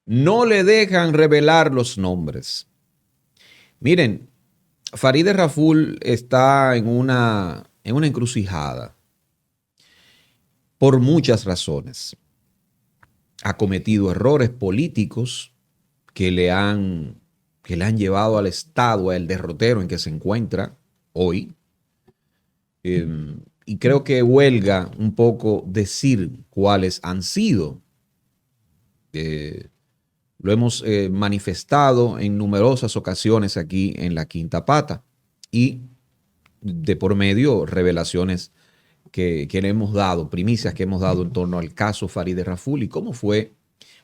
No le dejan revelar los nombres. Miren, Farideh Raful está en una encrucijada por muchas razones. Ha cometido errores políticos que le han llevado al estado, al derrotero en que se encuentra hoy. Y creo que huelga un poco decir cuáles han sido. Eh, lo hemos manifestado en numerosas ocasiones aquí en La Quinta Pata y de por medio revelaciones que le hemos dado, primicias que hemos dado en torno al caso Farideh Raful y cómo fue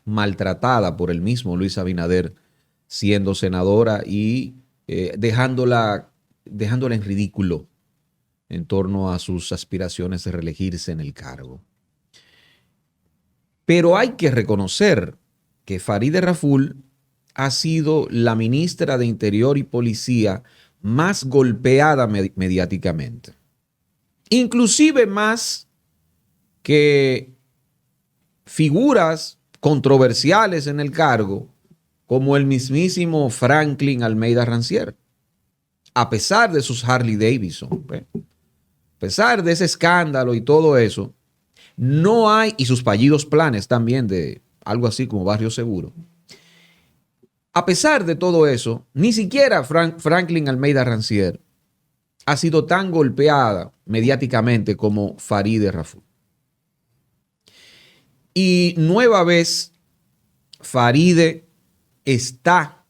maltratada por el mismo Luis Abinader siendo senadora y dejándola en ridículo en torno a sus aspiraciones de reelegirse en el cargo. Pero hay que reconocer que Farideh Raful ha sido la ministra de Interior y Policía más golpeada mediáticamente. Inclusive más que figuras controversiales en el cargo, como el mismísimo Franklin Almeida Rancière, a pesar de sus Harley Davidson, a pesar de ese escándalo y todo eso, no hay, y sus fallidos planes también de algo así como Barrio Seguro, a pesar de todo eso, ni siquiera Franklin Almeida Rancière ha sido tan golpeada mediáticamente como Farideh Raful. Y nueva vez, Farideh está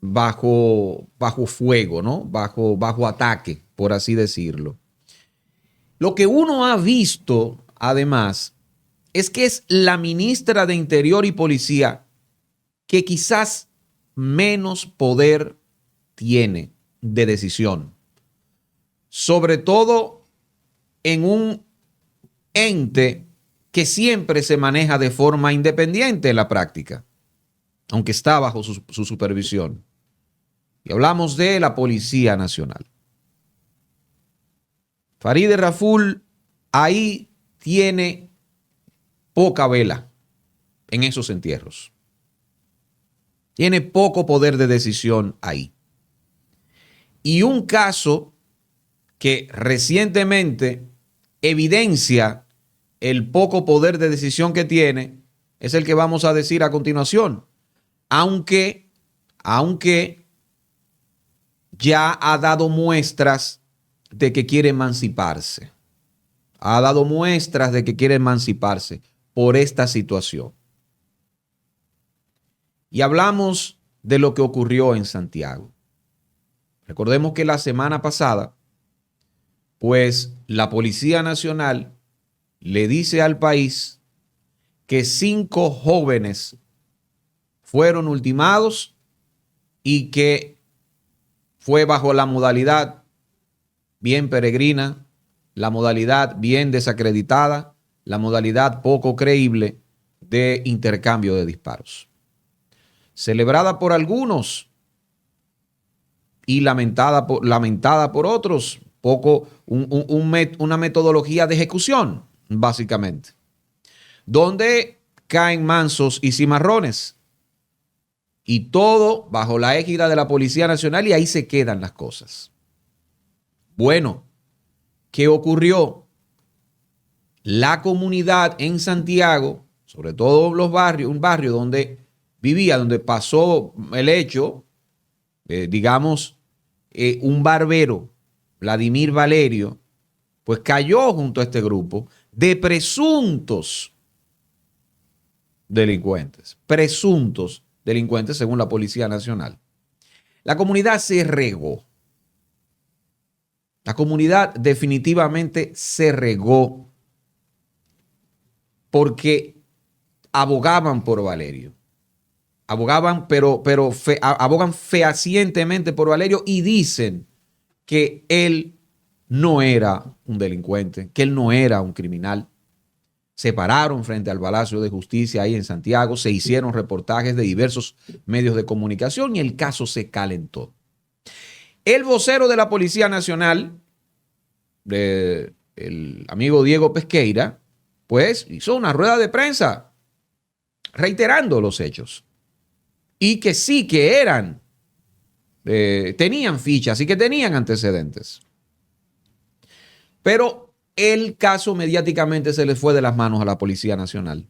bajo fuego, ¿no? Bajo ataque, por así decirlo. Lo que uno ha visto, además, es que es la ministra de Interior y Policía que quizás menos poder tiene de decisión, sobre todo en un ente que siempre se maneja de forma independiente en la práctica, aunque está bajo su supervisión. Y hablamos de la Policía Nacional. Farideh Raful ahí tiene poca vela en esos entierros. Tiene poco poder de decisión ahí. Y un caso que recientemente evidencia el poco poder de decisión que tiene es el que vamos a decir a continuación. Aunque ya ha dado muestras de que quiere emanciparse. Ha dado muestras de que quiere emanciparse por esta situación. Y hablamos de lo que ocurrió en Santiago. Recordemos que la semana pasada, pues la Policía Nacional le dice al país que 5 jóvenes fueron ultimados y que fue bajo la modalidad bien peregrina, la modalidad bien desacreditada, la modalidad poco creíble de intercambio de disparos. Celebrada por algunos y lamentada por otros, una metodología de ejecución, básicamente, donde caen mansos y cimarrones, y todo bajo la égida de la Policía Nacional, y ahí se quedan las cosas. Bueno, ¿qué ocurrió? La comunidad en Santiago, sobre todo los barrios, un barrio donde vivía, donde pasó el hecho, un barbero, Vladimir Valerio, pues cayó junto a este grupo de presuntos delincuentes según la Policía Nacional. La comunidad se regó. La comunidad definitivamente se regó porque abogaban por Valerio. Abogaban, abogan fehacientemente por Valerio y dicen que él no era un delincuente, que él no era un criminal. Se pararon frente al Palacio de Justicia ahí en Santiago, se hicieron reportajes de diversos medios de comunicación y el caso se calentó. El vocero de la Policía Nacional, el amigo Diego Pesqueira, pues hizo una rueda de prensa reiterando los hechos y que sí que eran, tenían fichas y que tenían antecedentes. Pero el caso mediáticamente se les fue de las manos a la Policía Nacional.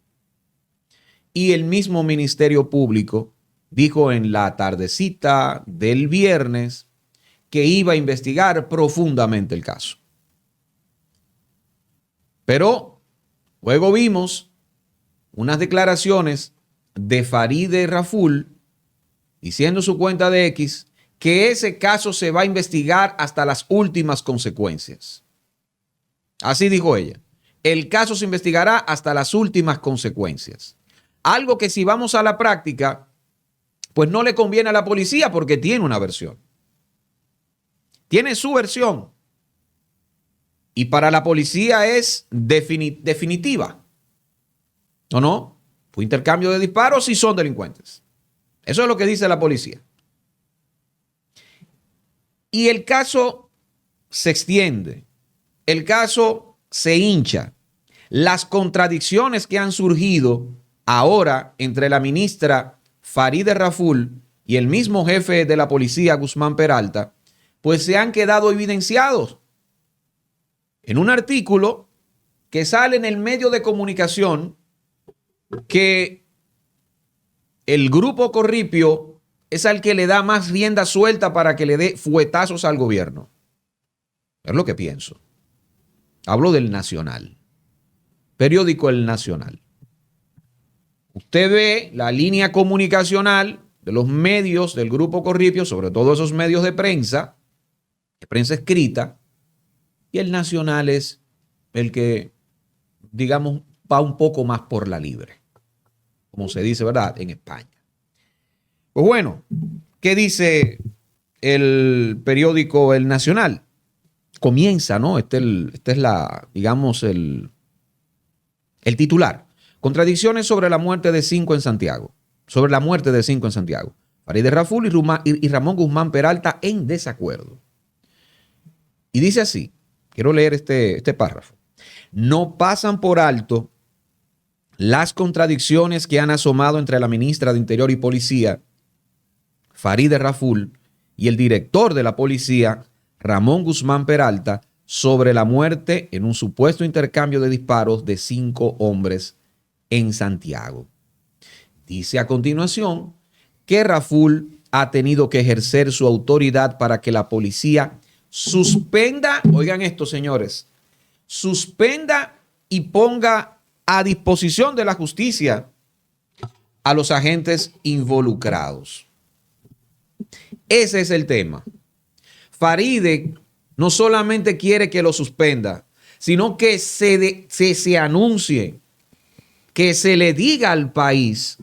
Y el mismo Ministerio Público dijo en la tardecita del viernes que iba a investigar profundamente el caso. Pero luego vimos unas declaraciones de Farideh Raful diciendo en su cuenta de X que ese caso se va a investigar hasta las últimas consecuencias. Así dijo ella. El caso se investigará hasta las últimas consecuencias. Algo que si vamos a la práctica, pues no le conviene a la policía porque tiene una versión. Tiene su versión. Y para la policía es definitiva. ¿O no? Fue intercambio de disparos y son delincuentes. Eso es lo que dice la policía. Y el caso se extiende. El caso se hincha. Las contradicciones que han surgido ahora entre la ministra Farideh Raful y el mismo jefe de la policía, Guzmán Peralta, pues se han quedado evidenciados en un artículo que sale en el medio de comunicación que el grupo Corripio es al que le da más rienda suelta para que le dé fuetazos al gobierno. Es lo que pienso. Hablo del Nacional. Periódico El Nacional. Usted ve la línea comunicacional de los medios del grupo Corripio, sobre todo esos medios de prensa escrita, y el Nacional es el que, digamos, va un poco más por la libre, como se dice, ¿verdad?, en España. Pues bueno, ¿qué dice el periódico El Nacional? Comienza, ¿no? Este es la, digamos, el titular. Contradicciones sobre la muerte de 5 en Santiago. Sobre la muerte de 5 en Santiago. Farideh Raful y Ramón Guzmán Peralta en desacuerdo. Y dice así, quiero leer este párrafo. No pasan por alto las contradicciones que han asomado entre la ministra de Interior y Policía, Farideh Raful, y el director de la policía, Ramón Guzmán Peralta, sobre la muerte en un supuesto intercambio de disparos de 5 hombres en Santiago. Dice a continuación que Raful ha tenido que ejercer su autoridad para que la policía suspenda, oigan esto, señores, suspenda y ponga a disposición de la justicia a los agentes involucrados. Ese es el tema. Farideh no solamente quiere que lo suspenda, sino que se anuncie, que se le diga al país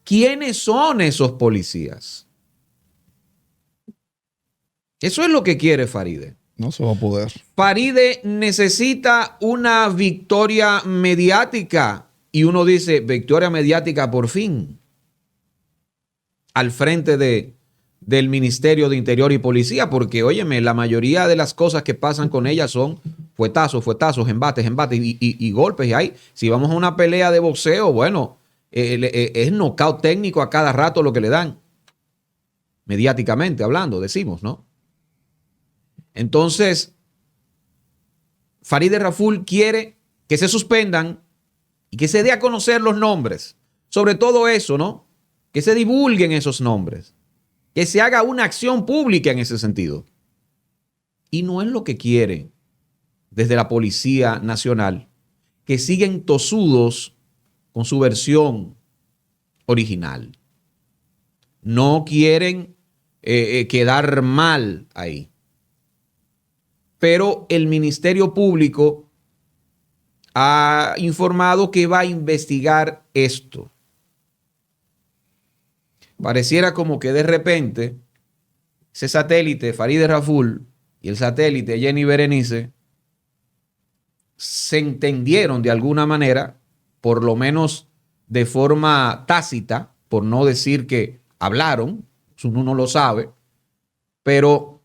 quiénes son esos policías. Eso es lo que quiere Farideh. No se va a poder. Farideh necesita una victoria mediática. Y uno dice, victoria mediática por fin. Al frente del Ministerio de Interior y Policía. Porque, óyeme, la mayoría de las cosas que pasan con ella son fuetazos, embates y golpes. Y hay, si vamos a una pelea de boxeo, bueno, es nocaut técnico a cada rato lo que le dan. Mediáticamente hablando, decimos, ¿no? Entonces, Farideh Raful quiere que se suspendan y que se dé a conocer los nombres. Sobre todo eso, ¿no? Que se divulguen esos nombres. Que se haga una acción pública en ese sentido. Y no es lo que quiere desde la Policía Nacional, que siguen tosudos con su versión original. No quieren quedar mal ahí. Pero el Ministerio Público ha informado que va a investigar esto. Pareciera como que de repente ese satélite, Farideh Raful, y el satélite, Jenny Berenice, se entendieron de alguna manera, por lo menos de forma tácita, por no decir que hablaron, uno no lo sabe, pero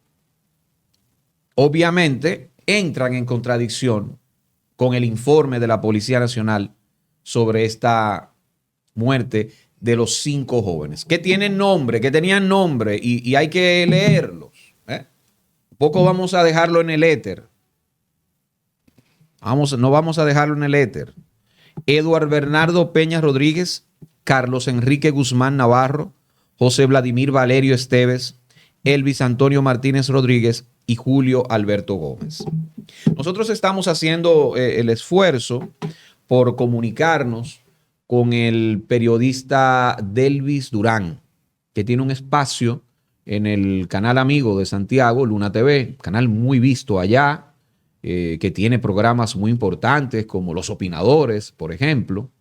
obviamente entran en contradicción con el informe de la Policía Nacional sobre esta muerte de los 5 jóvenes, que tienen nombre, que tenían nombre y hay que leerlos. Poco vamos a dejarlo en el éter. No vamos a dejarlo en el éter. Eduard Bernardo Peña Rodríguez, Carlos Enrique Guzmán Navarro, José Vladimir Valerio Esteves, Elvis Antonio Martínez Rodríguez y Julio Alberto Gómez. Nosotros estamos haciendo el esfuerzo por comunicarnos con el periodista Delvis Durán, que tiene un espacio en el canal amigo de Santiago, Luna TV, canal muy visto allá, que tiene programas muy importantes como Los Opinadores, por ejemplo.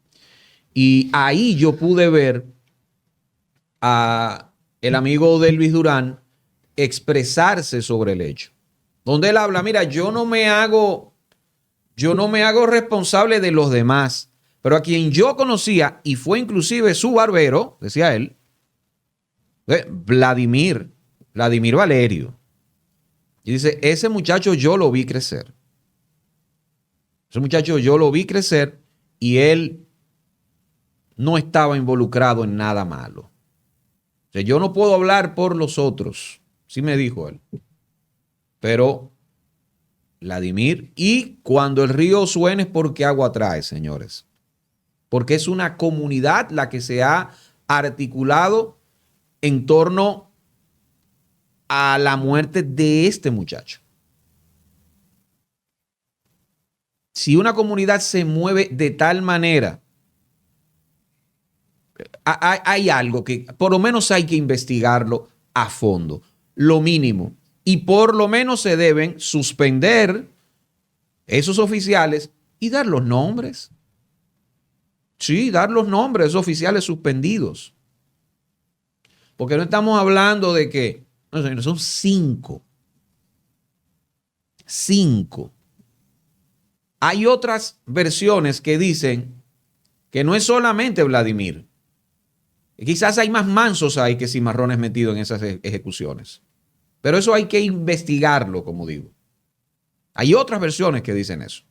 Y ahí yo pude ver a el amigo Delvis Durán expresarse sobre el hecho, donde él habla, mira, yo no me hago responsable de los demás, pero a quien yo conocía, y fue inclusive su barbero, decía él, Vladimir Valerio. Y dice, ese muchacho yo lo vi crecer. Ese muchacho yo lo vi crecer y él no estaba involucrado en nada malo. O sea, yo no puedo hablar por los otros, sí me dijo él. Pero Vladimir, y cuando el río suene es porque agua trae, señores. Porque es una comunidad la que se ha articulado en torno a la muerte de este muchacho. Si una comunidad se mueve de tal manera, hay algo que por lo menos hay que investigarlo a fondo, lo mínimo. Y por lo menos se deben suspender esos oficiales y dar los nombres. Sí, dar los nombres de esos oficiales suspendidos. Porque no estamos hablando de que, no, señores, son 5. 5. Hay otras versiones que dicen que no es solamente Vladimir. Quizás hay más mansos ahí que cimarrones metidos en esas ejecuciones. Pero eso hay que investigarlo, como digo. Hay otras versiones que dicen eso.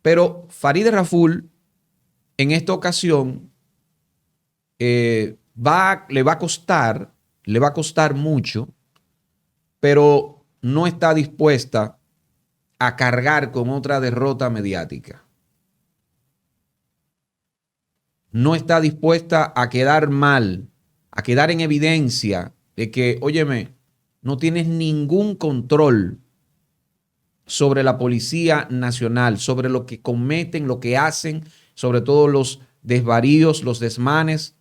Pero Farideh Raful, en esta ocasión, le va a costar mucho, pero no está dispuesta a cargar con otra derrota mediática. No está dispuesta a quedar mal, a quedar en evidencia de que, óyeme, no tienes ningún control sobre la Policía Nacional, sobre lo que cometen, lo que hacen, sobre todo los desvaríos, los desmanes,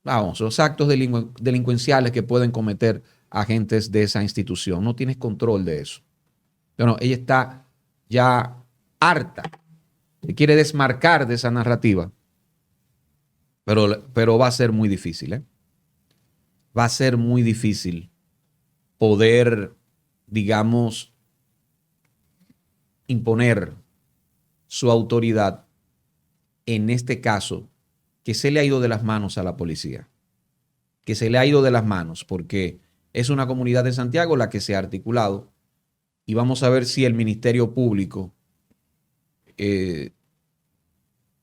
vamos, los actos delincuenciales que pueden cometer agentes de esa institución. No tienes control de eso. Bueno, ella está ya harta, se quiere desmarcar de esa narrativa, pero va a ser muy difícil, ¿eh? Va a ser muy difícil poder, digamos, imponer su autoridad en este caso que se le ha ido de las manos a la policía, que se le ha ido de las manos porque es una comunidad de Santiago la que se ha articulado y vamos a ver si el Ministerio Público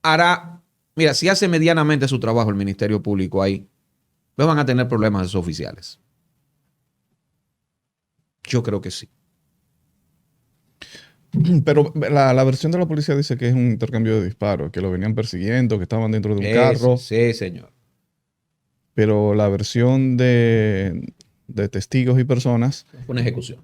hará, mira, si hace medianamente su trabajo el Ministerio Público ahí, pues van a tener problemas esos oficiales. Yo creo que sí. Pero la versión de la policía dice que es un intercambio de disparos, que lo venían persiguiendo, que estaban dentro de un carro. Sí, señor. Pero la versión de testigos y personas Fue una ejecución.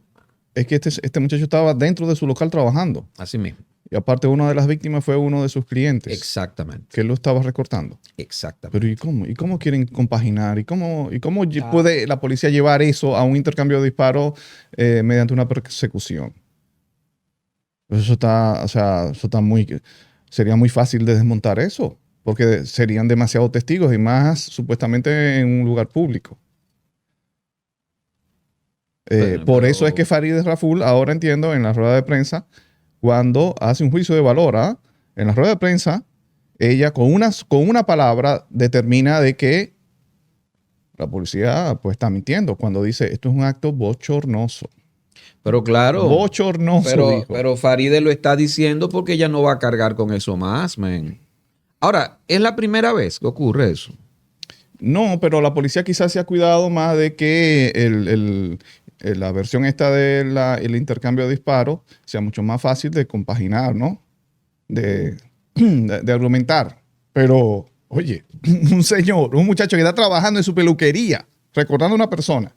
es que este muchacho estaba dentro de su local trabajando. Así mismo. Y aparte, una de las víctimas fue uno de sus clientes. Exactamente. Que él lo estaba recortando. Exactamente. Pero ¿y cómo? ¿Y cómo quieren compaginar? ¿Y cómo puede la policía llevar eso a un intercambio de disparos mediante una persecución? Pues eso está, o sea, sería muy fácil de desmontar eso, porque serían demasiados testigos y más supuestamente en un lugar público. Por eso es que Farideh Raful, ahora entiendo, en la rueda de prensa, cuando hace un juicio de valor, en la rueda de prensa, ella con una palabra determina de que la policía pues está mintiendo cuando dice esto es un acto bochornoso. Pero claro, bochornoso, pero Farideh lo está diciendo porque ella no va a cargar con eso más, man. Ahora, ¿es la primera vez que ocurre eso? No, pero la policía quizás se ha cuidado más de que la versión esta del intercambio de disparos sea mucho más fácil de compaginar, ¿no? De argumentar. Pero, oye, un muchacho que está trabajando en su peluquería, recordando a una persona,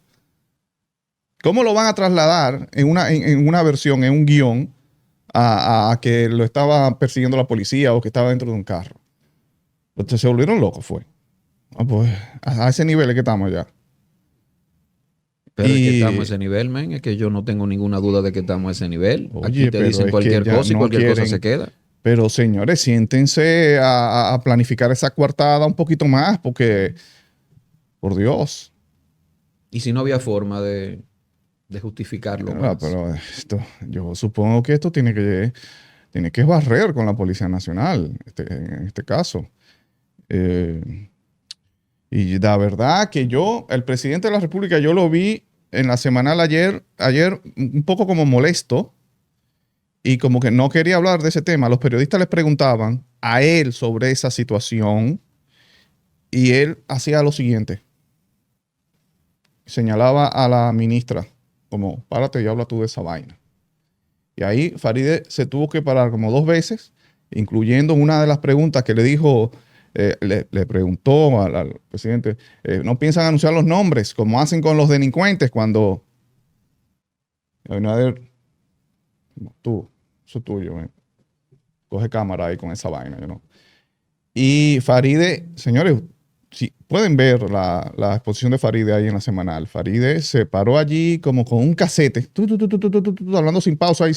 ¿cómo lo van a trasladar en una versión, en un guión, a que lo estaba persiguiendo la policía o que estaba dentro de un carro? Entonces se volvieron locos, fue. Pues a ese nivel es que estamos ya. Pero es que estamos a ese nivel, men. Es que yo no tengo ninguna duda de que estamos a ese nivel. Oye, Aquí te dicen cualquier cosa y cualquier cosa se queda. Pero señores, siéntense a planificar esa coartada un poquito más, porque, por Dios. Y si no había forma de justificarlo más. Pero yo supongo que esto tiene que barrer con la Policía Nacional, en este caso. Y la verdad que el presidente de la República, yo lo vi en la semanal ayer un poco como molesto y como que no quería hablar de ese tema. Los periodistas les preguntaban a él sobre esa situación y él hacía lo siguiente. Señalaba a la ministra como, párate y habla tú de esa vaina. Y ahí Farideh se tuvo que parar como 2 veces, incluyendo una de las preguntas que le dijo, le preguntó al presidente, ¿no piensan anunciar los nombres como hacen con los delincuentes cuando... Abinader, tú, eso es tuyo, coge cámara ahí con esa vaina, ¿no? Y Farideh, señores, si pueden ver la exposición de Farideh ahí en la semanal. Farideh se paró allí como con un casete, hablando sin pausa, y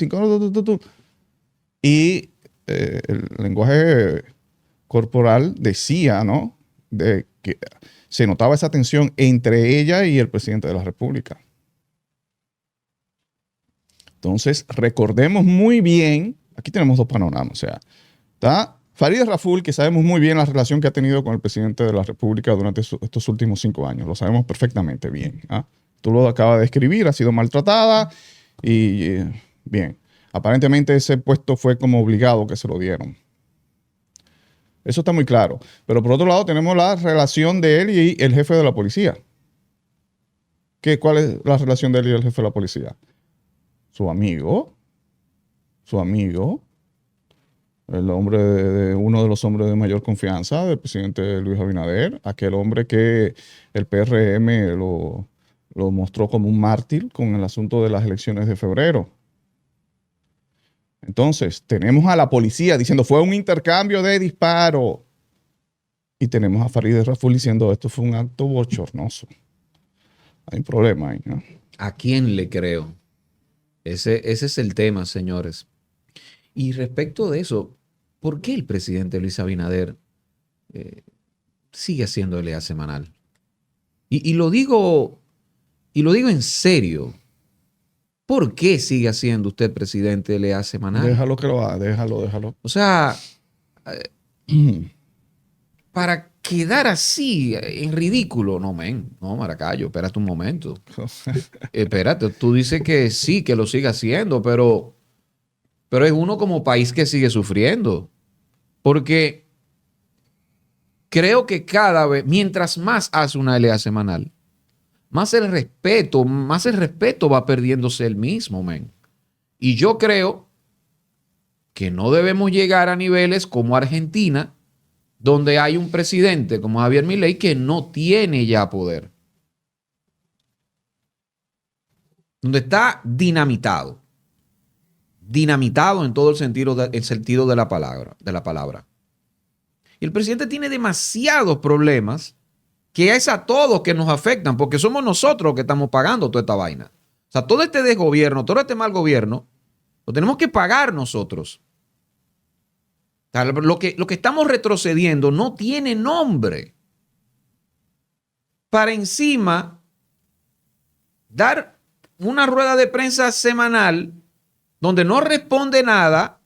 el lenguaje corporal decía, ¿no? De que se notaba esa tensión entre ella y el presidente de la República. Entonces, recordemos muy bien, aquí tenemos 2 panoramas, o sea, está Farideh Raful, que sabemos muy bien la relación que ha tenido con el presidente de la República durante estos últimos 5 años, lo sabemos perfectamente bien. Tú lo acabas de describir, ha sido maltratada y bien, aparentemente ese puesto fue como obligado que se lo dieron. Eso está muy claro. Pero por otro lado tenemos la relación de él y el jefe de la policía. ¿Cuál es la relación de él y el jefe de la policía? Su amigo, el hombre uno de los hombres de mayor confianza del presidente Luis Abinader, aquel hombre que el PRM lo mostró como un mártir con el asunto de las elecciones de febrero. Entonces, tenemos a la policía diciendo fue un intercambio de disparo. Y tenemos a Farideh Raful diciendo esto fue un acto bochornoso. Hay un problema ahí, ¿no? ¿A quién le creo? Ese es el tema, señores. Y respecto de eso, ¿por qué el presidente Luis Abinader sigue haciendo LA semanal? Y lo digo en serio. ¿Por qué sigue haciendo usted, presidente, LA semanal? Déjalo que lo haga, déjalo. O sea, para quedar así en ridículo. No, men, no, Maracayo, espérate un momento. Espérate, tú dices que sí, que lo sigue haciendo, pero es uno como país que sigue sufriendo. Porque creo que cada vez, mientras más hace una LA semanal, más el respeto va perdiéndose el mismo, men. Y yo creo que no debemos llegar a niveles como Argentina, donde hay un presidente como Javier Milei que no tiene ya poder. Donde está dinamitado. Dinamitado en todo el sentido de la palabra. Y el presidente tiene demasiados problemas que es a todos que nos afectan, porque somos nosotros que estamos pagando toda esta vaina. O sea, todo este desgobierno, todo este mal gobierno, lo tenemos que pagar nosotros. O sea, lo que estamos retrocediendo no tiene nombre. Para encima, dar una rueda de prensa semanal donde no responde nada,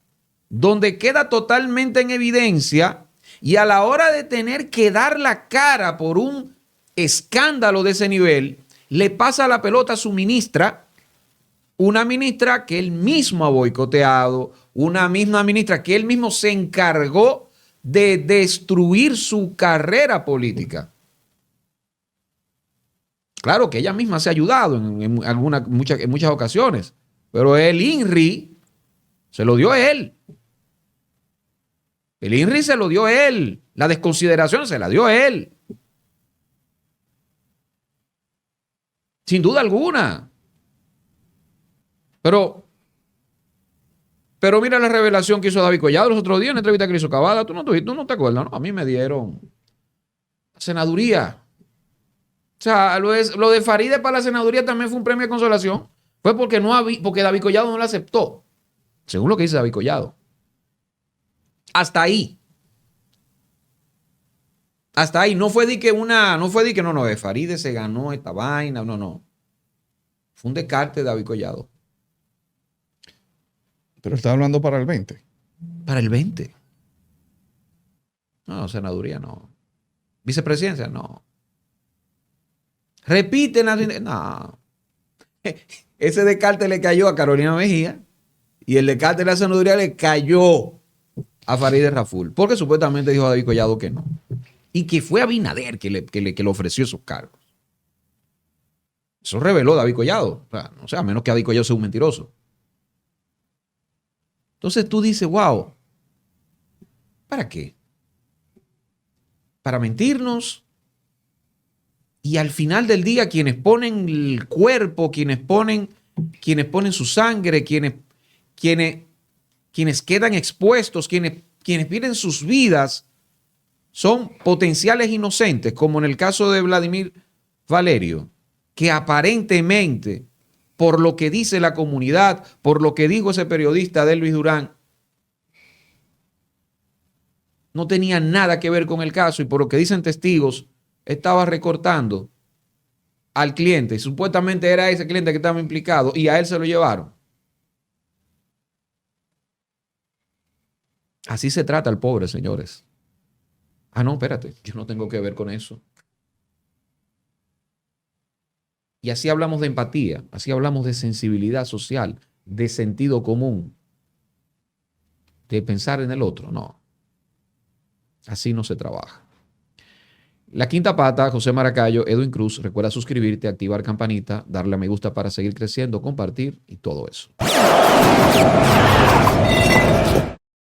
donde queda totalmente en evidencia. Y a la hora de tener que dar la cara por un escándalo de ese nivel, le pasa la pelota a su ministra, una ministra que él mismo ha boicoteado, una misma ministra que él mismo se encargó de destruir su carrera política. Claro que ella misma se ha ayudado en muchas ocasiones, pero el INRI se lo dio a él. El INRI se lo dio a él. La desconsideración se la dio a él. Sin duda alguna. Pero mira la revelación que hizo David Collado los otros días en la entrevista que le hizo Cavada. Tú no te acuerdas, ¿no? A mí me dieron la senaduría. O sea, lo de Faride para la senaduría también fue un premio de consolación. Fue porque David Collado no lo aceptó. Según lo que dice David Collado. Hasta ahí. Hasta ahí. No fue de que Faride se ganó esta vaina. No. Fue un descarte de David Collado. Pero está hablando para el 20. Para el 20. No, senaduría no. Vicepresidencia no. Repiten no. Ese descarte le cayó a Carolina Mejía y el descarte de la senaduría le cayó a Farideh Raful, porque supuestamente dijo a David Collado que no. Y que fue Abinader que le ofreció esos cargos. Eso reveló David Collado. O sea, a menos que David Collado sea un mentiroso. Entonces tú dices, wow, ¿para qué? Para mentirnos. Y al final del día, quienes ponen el cuerpo, quienes ponen su sangre, quienes quedan expuestos, quienes pierden sus vidas, son potenciales inocentes, como en el caso de Vladimir Valerio, que aparentemente, por lo que dice la comunidad, por lo que dijo ese periodista de Luis Durán, no tenía nada que ver con el caso y por lo que dicen testigos, estaba recortando al cliente. Supuestamente era ese cliente que estaba implicado y a él se lo llevaron. Así se trata al pobre, señores. No, espérate, yo no tengo que ver con eso. Y así hablamos de empatía, así hablamos de sensibilidad social, de sentido común, de pensar en el otro. No, así no se trabaja. La quinta pata, José Maracayo, Edwin Cruz. Recuerda suscribirte, activar campanita, darle a me gusta para seguir creciendo, compartir y todo eso.